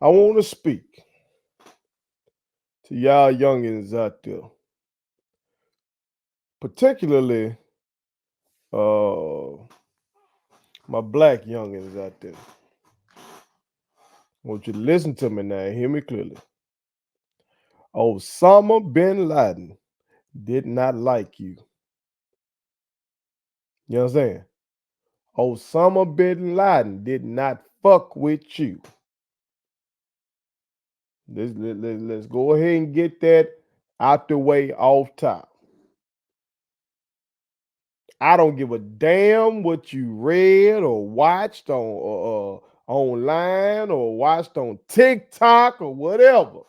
I want to speak to y'all youngins out there, particularly uh, my black youngins out there. I want you to listen to me now and hear me clearly. Osama bin Laden did not like you. You understand? Osama bin Laden did not fuck with you. Let's go ahead and get that out the way off top. I don't give a damn what you read or watched on online or watched on TikTok or whatever.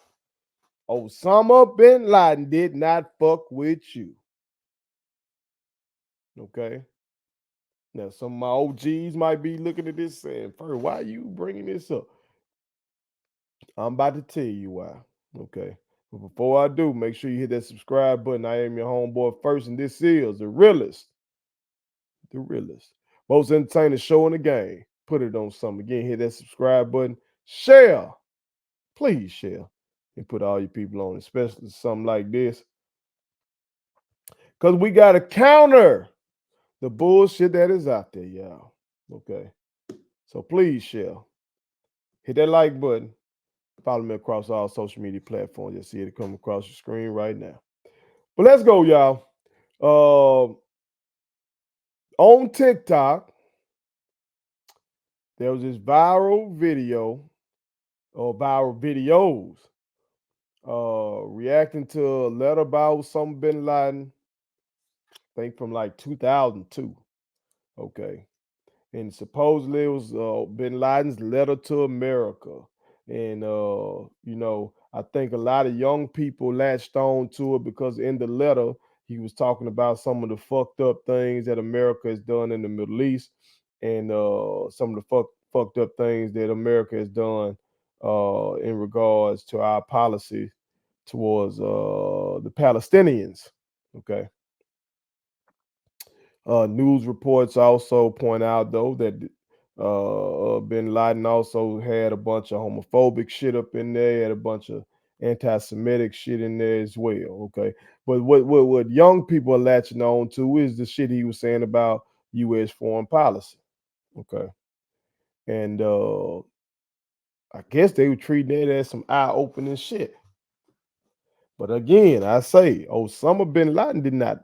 Osama bin Laden did not fuck with you. Okay. Now, some of my OGs might be looking at this saying, "First, why are you bringing this up?" I'm about to tell you why. Okay. But before I do, make sure you hit that subscribe button. I am your homeboy first, and this is the realest, most entertaining show in the game. Put it on something. Again, hit that subscribe button. Share. Please share. And put all your people on, especially something like this. Because we got to counter the bullshit that is out there, y'all. Okay. So please share. Hit that like button. Follow me across all social media platforms. You'll see it come across your screen right now. But let's go, y'all. On TikTok, there was this viral video or viral videos reacting to a letter by Osama bin Laden, I think from like 2002. Okay. And supposedly it was bin Laden's letter to America. And, I think a lot of young people latched on to it because in the letter, he was talking about some of the fucked up things that America has done in the Middle East and some of the fucked up things that America has done in regards to our policy towards the Palestinians. Okay. News reports also point out, though, that bin Laden also had a bunch of homophobic shit up in there, had a bunch of anti-Semitic shit in there as well. Okay, but what young people are latching on to is the shit he was saying about U.S. foreign policy. Okay, and I guess they were treating it as some eye-opening shit. But again, I say Osama bin Laden did not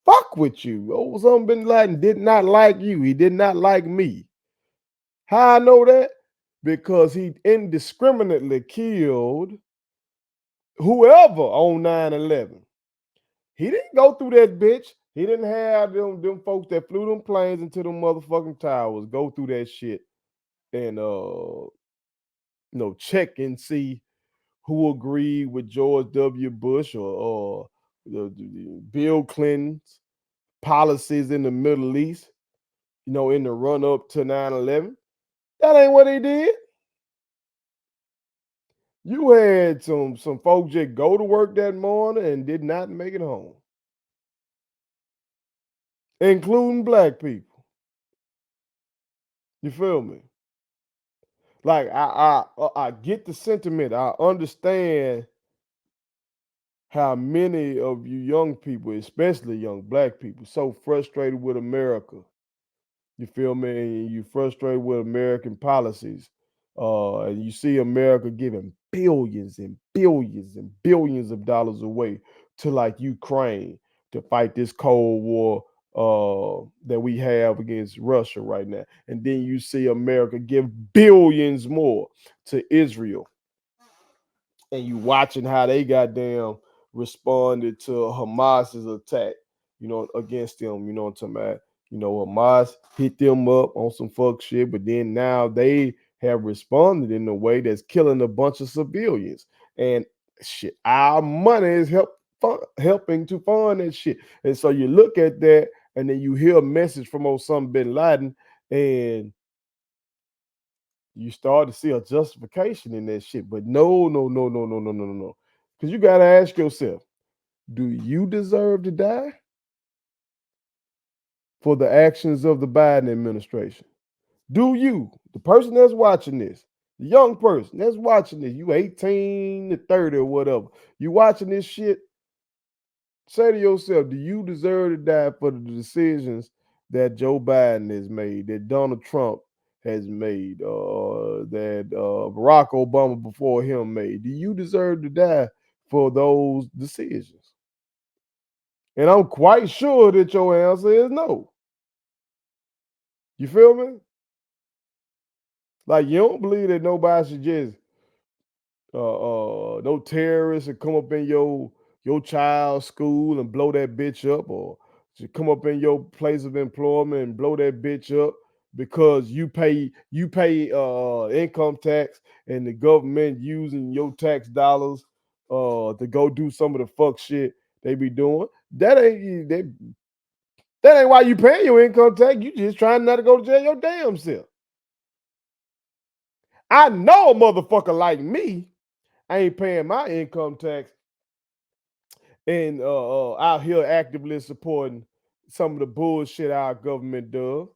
fuck with you. Osama bin Laden did not like you. He did not like me. How I know that? Because he indiscriminately killed whoever on 9/11. He didn't go through that bitch. He didn't have them folks that flew them planes into them motherfucking towers go through that shit and check and see who agreed with George W. Bush or the Bill Clinton's policies in the Middle East, in the run up to 9/11. That ain't what he did. You had some folks that go to work that morning and did not make it home, including black people. You feel me? Like I get the sentiment. I understand how many of you young people, especially young black people, so frustrated with America. You feel me? And you frustrated with American policies. And you see America giving billions and billions and billions of dollars away to like Ukraine to fight this Cold War that we have against Russia right now. And then you see America give billions more to Israel. And you watching how they goddamn responded to Hamas's attack, against them, what I'm talking about. Hamas hit them up on some fuck shit, but then now they have responded in a way that's killing a bunch of civilians. And shit, our money is helping to fund that shit. And so you look at that, and then you hear a message from Osama bin Laden, and you start to see a justification in that shit. But no, no, no, no, no, no, no, no, no. Because you got to ask yourself, do you deserve to die for the actions of the Biden administration? Do you, the person that's watching this, The young person that's watching this, you 18 to 30 or whatever, you watching this shit, say to yourself, do you deserve to die for the decisions that Joe Biden has made, that Donald Trump has made, that Barack Obama before him made? Do you deserve to die for those decisions? And I'm quite sure that your answer is no. You feel me? Like, you don't believe that nobody should just no terrorists should come up in your child's school and blow that bitch up, or should come up in your place of employment and blow that bitch up because you pay income tax, and the government using your tax dollars to go do some of the fuck shit they be doing. That ain't why you paying your income tax. You just trying not to go to jail your damn self. I know a motherfucker like me ain't paying my income tax and out here actively supporting some of the bullshit our government does.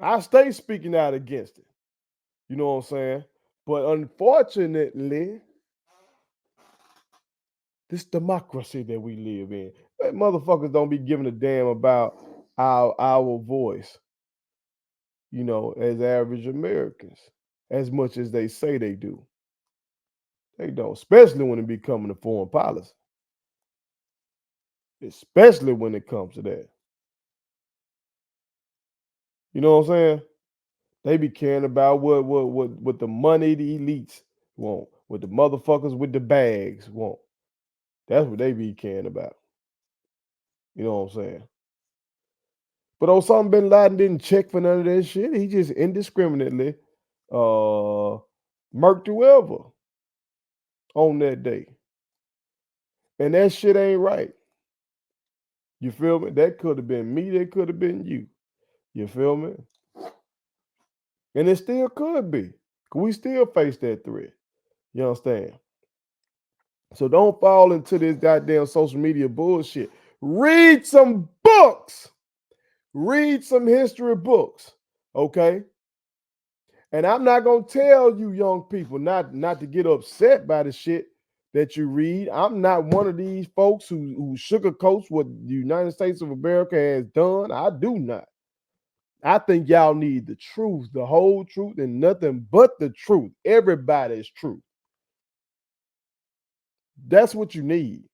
I stay speaking out against it. You know what I'm saying? But unfortunately, this democracy that we live in, motherfuckers don't be giving a damn about our voice, as average Americans, as much as they say they do. They don't, especially when it be coming to foreign policy, especially when it comes to that. You know what I'm saying? They be caring about what the money the elites want, what the motherfuckers with the bags want. That's what they be caring about. You know what I'm saying? But Osama bin Laden didn't check for none of that shit. He just indiscriminately uh murked whoever on that day. And that shit ain't right. You feel me? That could have been me, that could have been you. You feel me? And it still could be. We still face that threat. You understand? So don't fall into this goddamn social media bullshit. Read some books. Read some history books. Okay? And I'm not gonna tell you young people not to get upset by the shit that you read. I'm not one of these folks who sugarcoats what the United States of America has done. I do not. I think y'all need the truth, the whole truth, and nothing but the truth. Everybody's truth. That's what you need.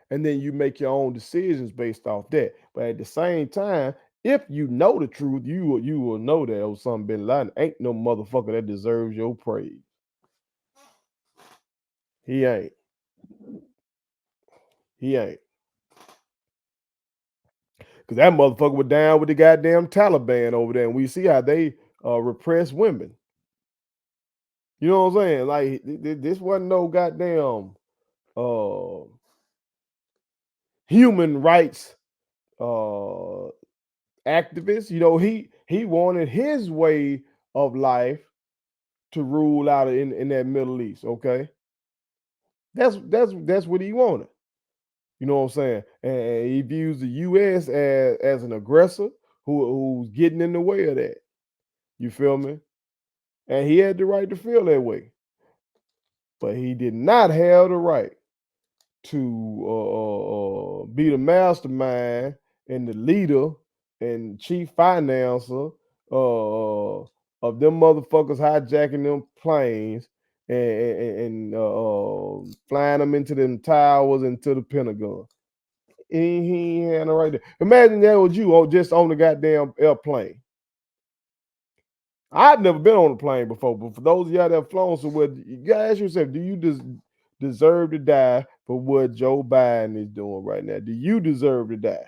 And then you make your own decisions based off that. But at the same time, if you know the truth, you will know that Osama bin Laden ain't no motherfucker that deserves your praise. He ain't. He ain't. Because that motherfucker was down with the goddamn Taliban over there, and we see how they repress women. You know what I'm saying? Like, this wasn't no goddamn uh, human rights uh, activist. He wanted his way of life to rule out in that Middle East. Okay, that's what he wanted. You know what I'm saying? And he views the U.S. as an aggressor who's getting in the way of that. You feel me? And he had the right to feel that way, but he did not have the right to be the mastermind and the leader and chief financer uh, of them motherfuckers hijacking them planes and flying them into them towers and to the Pentagon. He ain't had no right there. Imagine that was you just on the goddamn airplane. I've never been on a plane before, but for those of y'all that have flown somewhere, you gotta ask yourself, do you deserve to die for what Joe Biden is doing right now? Do you deserve to die?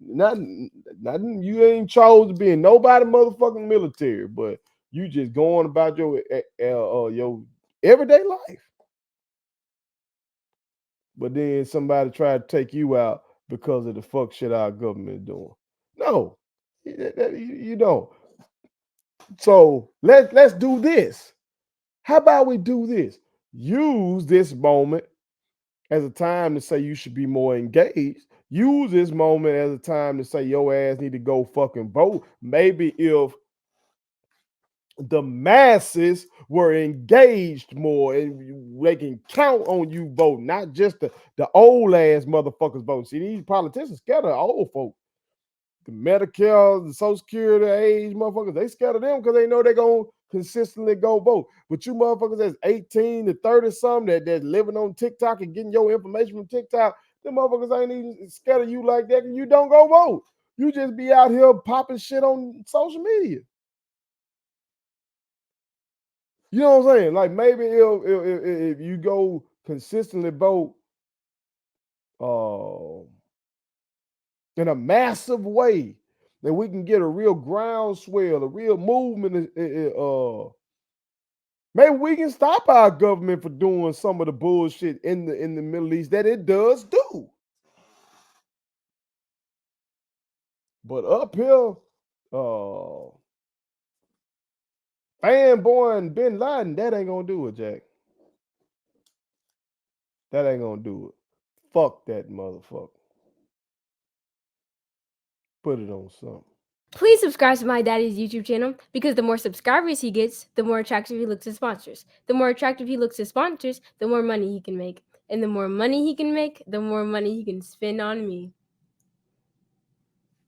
Not, you ain't chose to be in nobody motherfucking military, but you just going about your everyday life. But then somebody tried to take you out because of the fuck shit our government is doing. No, you don't. So let's do this. How about we do this? Use this moment as a time to say you should be more engaged. Use this moment as a time to say your ass need to go fucking vote. Maybe if the masses were engaged more and they can count on you voting, not just the old ass motherfuckers voting. See, these politicians scared of old folk. The Medicare, the Social Security age motherfuckers, they scared of them because they know they're going to consistently go vote. But you motherfuckers that's 18 to 30 something that's living on TikTok and getting your information from TikTok, them motherfuckers ain't even scared of you like that and you don't go vote. You just be out here popping shit on social media. You know what I'm saying? Like maybe if you go consistently vote in a massive way, then we can get a real groundswell, a real movement. Maybe we can stop our government for doing some of the bullshit in the Middle East that it does do. But up here, fanboy and Bin Laden, that ain't gonna do it, Jack. That ain't gonna do it. Fuck that motherfucker. Put it on something. Please subscribe to my daddy's YouTube channel because the more subscribers he gets, the more attractive he looks to sponsors. The more attractive he looks to sponsors, the more money he can make. And the more money he can make, the more money he can spend on me.